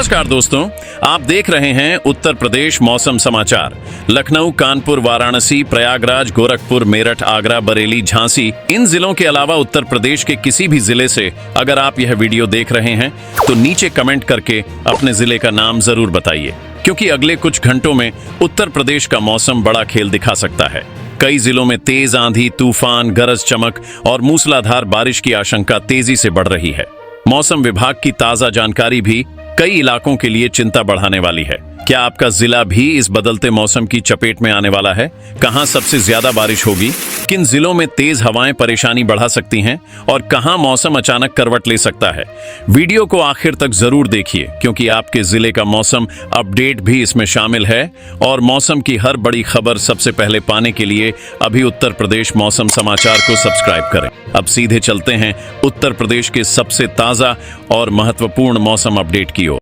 नमस्कार दोस्तों, आप देख रहे हैं उत्तर प्रदेश मौसम समाचार। लखनऊ, कानपुर, वाराणसी, प्रयागराज, गोरखपुर, मेरठ, आगरा, बरेली, झांसी, इन जिलों के अलावा उत्तर प्रदेश के किसी भी जिले से अगर आप यह वीडियो देख रहे हैं तो नीचे कमेंट करके अपने जिले का नाम जरूर बताइए, क्योंकि अगले कुछ घंटों में उत्तर प्रदेश का मौसम बड़ा खेल दिखा सकता है। कई जिलों में तेज आंधी, तूफान, गरज चमक और मूसलाधार बारिश की आशंका तेजी से बढ़ रही है। मौसम विभाग की ताजा जानकारी भी कई इलाकों के लिए चिंता बढ़ाने वाली है। क्या आपका जिला भी इस बदलते मौसम की चपेट में आने वाला है? कहां सबसे ज्यादा बारिश होगी? किन जिलों में तेज हवाएं परेशानी बढ़ा सकती हैं? और कहां मौसम अचानक करवट ले सकता है? वीडियो को आखिर तक जरूर देखिए, क्योंकि आपके जिले का मौसम अपडेट भी इसमें शामिल है। और मौसम की हर बड़ी खबर सबसे पहले पाने के लिए अभी उत्तर प्रदेश मौसम समाचार को सब्सक्राइब करें। अब सीधे चलते हैं उत्तर प्रदेश के सबसे ताजा और महत्वपूर्ण मौसम अपडेट की ओर।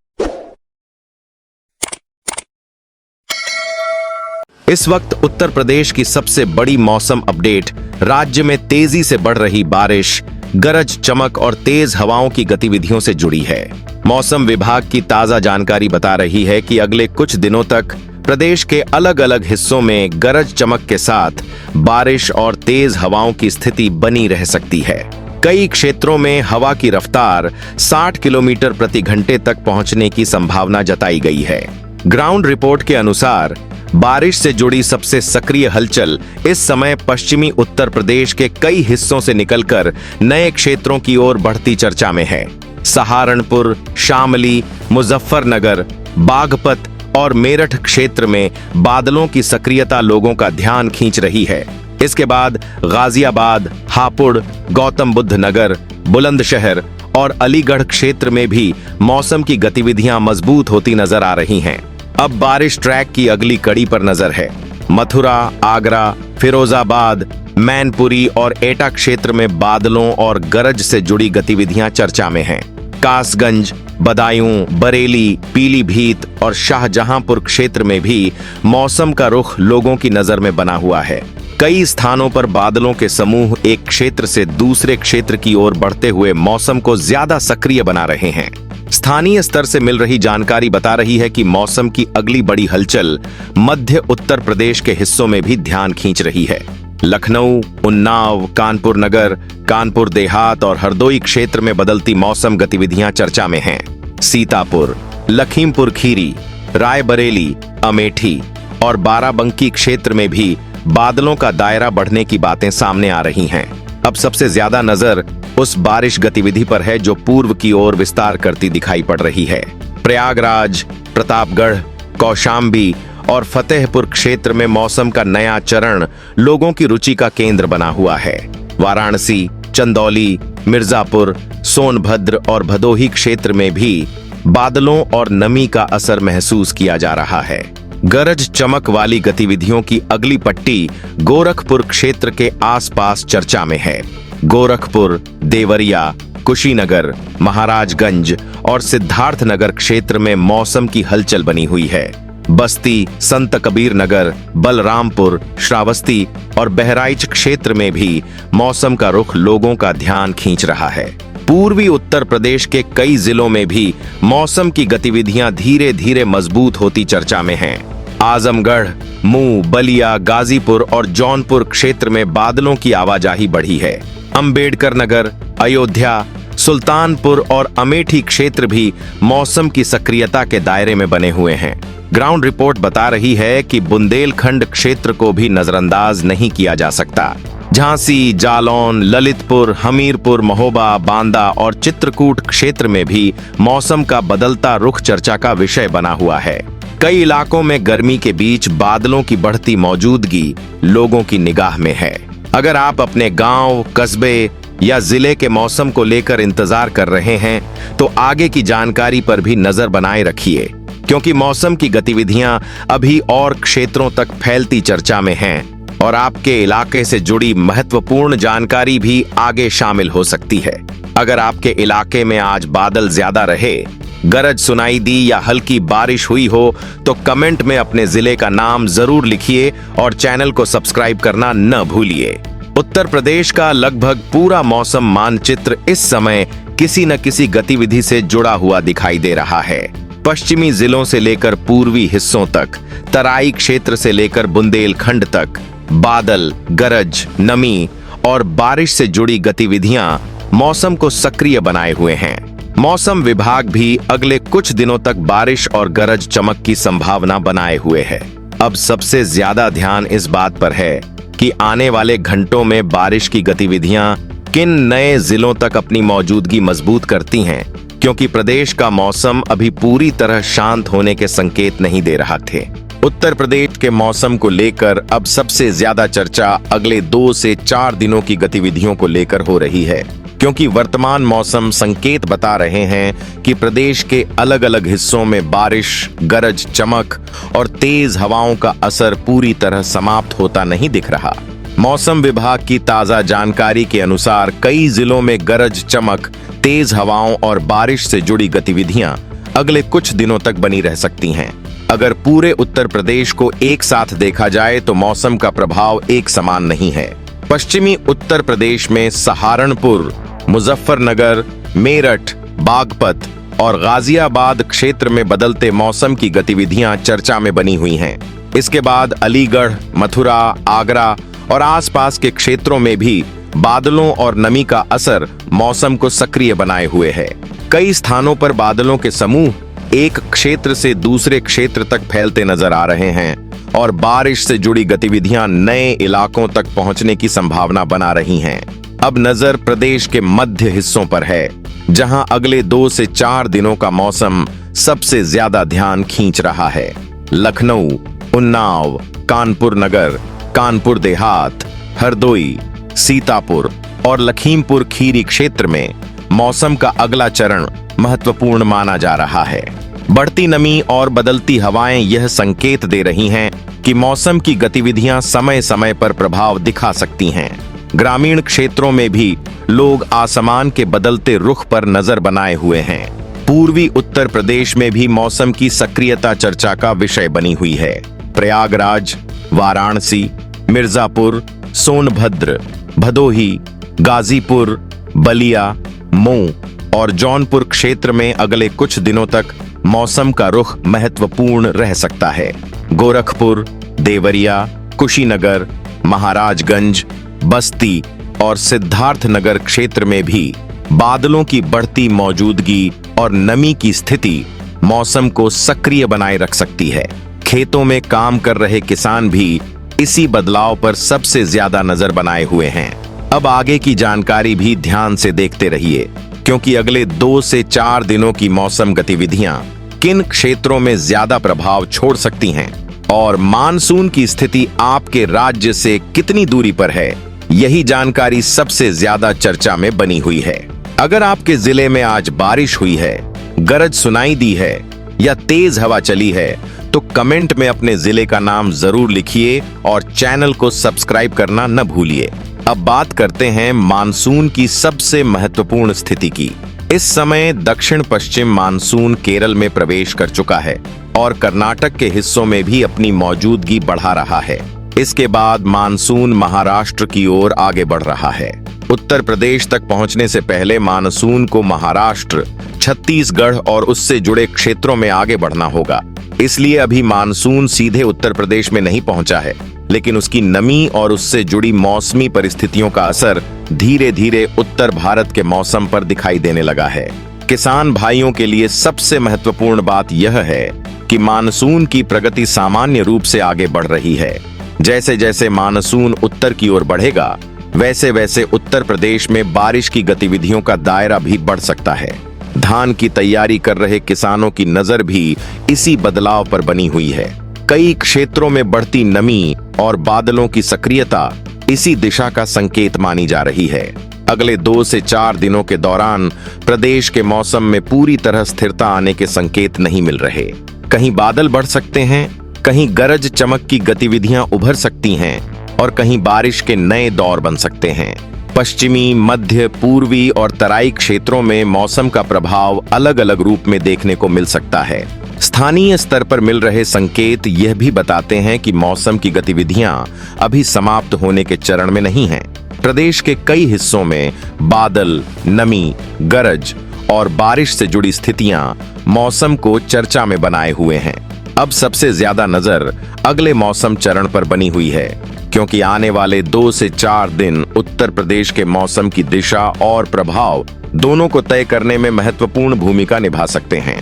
इस वक्त उत्तर प्रदेश की सबसे बड़ी मौसम अपडेट राज्य में तेजी से बढ़ रही बारिश, गरज चमक और तेज हवाओं की गतिविधियों से जुड़ी है। मौसम विभाग की ताजा जानकारी बता रही है कि अगले कुछ दिनों तक प्रदेश के अलग अलग हिस्सों में गरज चमक के साथ बारिश और तेज हवाओं की स्थिति बनी रह सकती है। कई क्षेत्रों में हवा की रफ्तार 60 किलोमीटर प्रति घंटे तक पहुंचने की संभावना जताई गई है। ग्राउंड रिपोर्ट के अनुसार बारिश से जुड़ी सबसे सक्रिय हलचल इस समय पश्चिमी उत्तर प्रदेश के कई हिस्सों से निकलकर नए क्षेत्रों की ओर बढ़ती चर्चा में है। सहारनपुर, शामली, मुजफ्फरनगर, बागपत और मेरठ क्षेत्र में बादलों की सक्रियता लोगों का ध्यान खींच रही है। इसके बाद गाजियाबाद, हापुड़, गौतम बुद्ध नगर, बुलंदशहर और अलीगढ़ क्षेत्र में भी मौसम की गतिविधियां मजबूत होती नजर आ रही हैं। अब बारिश ट्रैक की अगली कड़ी पर नजर है। मथुरा, आगरा, फिरोजाबाद, मैनपुरी और एटा क्षेत्र में बादलों और गरज से जुड़ी गतिविधियां चर्चा में हैं। कासगंज, बदायूं, बरेली, पीलीभीत और शाहजहांपुर क्षेत्र में भी मौसम का रुख लोगों की नजर में बना हुआ है। कई स्थानों पर बादलों के समूह एक क्षेत्र से दूसरे क्षेत्र की ओर बढ़ते हुए मौसम को ज्यादा सक्रिय बना रहे हैं। स्थानीय स्तर से मिल रही जानकारी बता रही है कि मौसम की अगली बड़ी हलचल मध्य उत्तर प्रदेश के हिस्सों में भी ध्यान खींच रही है। लखनऊ, उन्नाव, कानपुर नगर, कानपुर देहात और हरदोई क्षेत्र में बदलती मौसम गतिविधियां चर्चा में हैं। सीतापुर, लखीमपुर खीरी, रायबरेली, अमेठी और बाराबंकी क्षेत्र में भी बादलों का दायरा बढ़ने की बातें सामने आ रही हैं। अब सबसे ज्यादा नजर उस बारिश गतिविधि पर है जो पूर्व की ओर विस्तार करती दिखाई पड़ रही है। प्रयागराज, प्रतापगढ़, कौशाम्बी और फतेहपुर क्षेत्र में मौसम का नया चरण लोगों की रुचि का केंद्र बना हुआ है। वाराणसी, चंदौली, मिर्जापुर, सोनभद्र और भदोही क्षेत्र में भी बादलों और नमी का असर महसूस किया जा रहा है। गरज चमक वाली गतिविधियों की अगली पट्टी गोरखपुर क्षेत्र के आसपास चर्चा में है। गोरखपुर, देवरिया, कुशीनगर, महाराजगंज और सिद्धार्थनगर क्षेत्र में मौसम की हलचल बनी हुई है। बस्ती, संत कबीर नगर, बलरामपुर, श्रावस्ती और बहराइच क्षेत्र में भी मौसम का रुख लोगों का ध्यान खींच रहा है। पूर्वी उत्तर प्रदेश के कई जिलों में भी मौसम की गतिविधियां धीरे धीरे मजबूत होती चर्चा में हैं। आजमगढ़, मऊ, बलिया, गाजीपुर और जौनपुर क्षेत्र में बादलों की आवाजाही बढ़ी है। अंबेडकर नगर, अयोध्या, सुल्तानपुर और अमेठी क्षेत्र भी मौसम की सक्रियता के दायरे में बने हुए हैं। ग्राउंड रिपोर्ट बता रही है कि बुंदेलखंड क्षेत्र को भी नजरअंदाज नहीं किया जा सकता। झांसी, जालौन, ललितपुर, हमीरपुर, महोबा, बांदा और चित्रकूट क्षेत्र में भी मौसम का बदलता रुख चर्चा का विषय बना हुआ है। कई इलाकों में गर्मी के बीच बादलों की बढ़ती मौजूदगी लोगों की निगाह में है। अगर आप अपने गांव, कस्बे या जिले के मौसम को लेकर इंतजार कर रहे हैं तो आगे की जानकारी पर भी नजर बनाए रखिए, क्योंकि मौसम की गतिविधियां अभी और क्षेत्रों तक फैलती चर्चा में हैं और आपके इलाके से जुड़ी महत्वपूर्ण जानकारी भी आगे शामिल हो सकती है। अगर आपके इलाके में आज बादल ज्यादा रहे, गरज सुनाई दी या हल्की बारिश हुई हो तो कमेंट में अपने जिले का नाम जरूर लिखिए और चैनल को सब्सक्राइब करना न भूलिए। उत्तर प्रदेश का लगभग पूरा मौसम मानचित्र इस समय किसी न किसी गतिविधि से जुड़ा हुआ दिखाई दे रहा है। पश्चिमी जिलों से लेकर पूर्वी हिस्सों तक, तराई क्षेत्र से लेकर बुंदेलखंड तक बादल, गरज, नमी और बारिश से जुड़ी गतिविधियां मौसम को सक्रिय बनाए हुए हैं। मौसम विभाग भी अगले कुछ दिनों तक बारिश और गरज चमक की संभावना बनाए हुए है। अब सबसे ज्यादा ध्यान इस बात पर है कि आने वाले घंटों में बारिश की गतिविधियां किन नए जिलों तक अपनी मौजूदगी मजबूत करती हैं, क्योंकि प्रदेश का मौसम अभी पूरी तरह शांत होने के संकेत नहीं दे रहा थे। उत्तर प्रदेश के मौसम को लेकर अब सबसे ज्यादा चर्चा अगले 2 से 4 दिनों की गतिविधियों को लेकर हो रही है, क्योंकि वर्तमान मौसम संकेत बता रहे हैं कि प्रदेश के अलग अलग हिस्सों में बारिश, गरज चमक और तेज हवाओं का असर पूरी तरह समाप्त होता नहीं दिख रहा। मौसम विभाग की ताजा जानकारी के अनुसार कई जिलों में गरज चमक, तेज हवाओं और बारिश से जुड़ी गतिविधियां अगले कुछ दिनों तक बनी रह सकती हैं। अगर पूरे उत्तर प्रदेश को एक साथ देखा जाए तो मौसम का प्रभाव एक समान नहीं है। पश्चिमी उत्तर प्रदेश में सहारनपुर, मुजफ्फरनगर, मेरठ, बागपत और गाजियाबाद क्षेत्र में बदलते मौसम की गतिविधियां चर्चा में बनी हुई हैं। इसके बाद अलीगढ़, मथुरा, आगरा और आसपास के क्षेत्रों में भी बादलों और नमी का असर मौसम को सक्रिय बनाए हुए है। कई स्थानों पर बादलों के समूह एक क्षेत्र से दूसरे क्षेत्र तक फैलते नजर आ रहे हैं और बारिश से जुड़ी गतिविधियां नए इलाकों तक पहुंचने की संभावना बना रही हैं। अब नजर प्रदेश के मध्य हिस्सों पर है, जहां अगले 2 से 4 दिनों का मौसम सबसे ज्यादा ध्यान खींच रहा है। लखनऊ, उन्नाव, कानपुर नगर, कानपुर देहात, हरदोई, सीतापुर और लखीमपुर खीरी क्षेत्र में मौसम का अगला चरण महत्वपूर्ण माना जा रहा है। बढ़ती नमी और बदलती हवाएं यह संकेत दे रही हैं कि मौसम की गतिविधियां समय समय पर प्रभाव दिखा सकती हैं। ग्रामीण क्षेत्रों में भी लोग आसमान के बदलते रुख पर नजर बनाए हुए हैं। पूर्वी उत्तर प्रदेश में भी मौसम की सक्रियता चर्चा का विषय बनी हुई है। प्रयागराज, वाराणसी, मिर्जापुर, सोनभद्र, भदोही, गाजीपुर, बलिया, मऊ और जौनपुर क्षेत्र में अगले कुछ दिनों तक मौसम का रुख महत्वपूर्ण रह सकता है। गोरखपुर, देवरिया, कुशीनगर, महाराजगंज, बस्ती और सिद्धार्थनगर क्षेत्र में भी बादलों की बढ़ती मौजूदगी और नमी की स्थिति मौसम को सक्रिय बनाए रख सकती है। खेतों में काम कर रहे किसान भी इसी बदलाव पर सबसे ज्यादा नजर बनाए हुए हैं। अब आगे की जानकारी भी ध्यान से देखते रहिए, क्योंकि अगले 2 से 4 दिनों की मौसम गतिविधियां किन क्षेत्रों में ज्यादा प्रभाव छोड़ सकती हैं और मानसून की स्थिति आपके राज्य से कितनी दूरी पर है, यही जानकारी सबसे ज्यादा चर्चा में बनी हुई है। अगर आपके जिले में आज बारिश हुई है, गरज सुनाई दी है या तेज हवा चली है, तो कमेंट में अपने जिले का नाम जरूर लिखिए और चैनल को सब्सक्राइब करना न भूलिए। अब बात करते हैं मानसून की सबसे महत्वपूर्ण स्थिति की। इस समय दक्षिण पश्चिम मानसून केरल में प्रवेश कर चुका है और कर्नाटक के हिस्सों में भी अपनी मौजूदगी बढ़ा रहा है। इसके बाद मानसून महाराष्ट्र की ओर आगे बढ़ रहा है। उत्तर प्रदेश तक पहुंचने से पहले मानसून को महाराष्ट्र, छत्तीसगढ़ और उससे जुड़े क्षेत्रों में आगे बढ़ना होगा। इसलिए अभी मानसून सीधे उत्तर प्रदेश में नहीं पहुंचा है, लेकिन उसकी नमी और उससे जुड़ी मौसमी परिस्थितियों का असर धीरे धीरे उत्तर भारत के मौसम पर दिखाई देने लगा है। किसान भाइयों के लिए सबसे महत्वपूर्ण बात यह है कि मानसून की प्रगति सामान्य रूप से आगे बढ़ रही है। जैसे जैसे मानसून उत्तर की ओर बढ़ेगा, वैसे वैसे उत्तर प्रदेश में बारिश की गतिविधियों का दायरा भी बढ़ सकता है। धान की तैयारी कर रहे किसानों की नजर भी इसी बदलाव पर बनी हुई है। कई क्षेत्रों में बढ़ती नमी और बादलों की सक्रियता इसी दिशा का संकेत मानी जा रही है। अगले 2 से 4 दिनों के दौरान प्रदेश के मौसम में पूरी तरह स्थिरता आने के संकेत नहीं मिल रहे। कहीं बादल बढ़ सकते हैं, कहीं गरज चमक की गतिविधियां उभर सकती हैं और कहीं बारिश के नए दौर बन सकते हैं। पश्चिमी, मध्य, पूर्वी और तराई क्षेत्रों में मौसम का प्रभाव अलग अलग रूप में देखने को मिल सकता है। स्थानीय स्तर पर मिल रहे संकेत यह भी बताते हैं कि मौसम की गतिविधियां अभी समाप्त होने के चरण में नहीं हैं। प्रदेश के कई हिस्सों में बादल, नमी, गरज और बारिश से जुड़ी स्थितियां मौसम को चर्चा में बनाए हुए हैं। अब सबसे ज्यादा नजर अगले मौसम चरण पर बनी हुई है, क्योंकि आने वाले 2 से 4 दिन उत्तर प्रदेश के मौसम की दिशा और प्रभाव दोनों को तय करने में महत्वपूर्ण भूमिका निभा सकते हैं।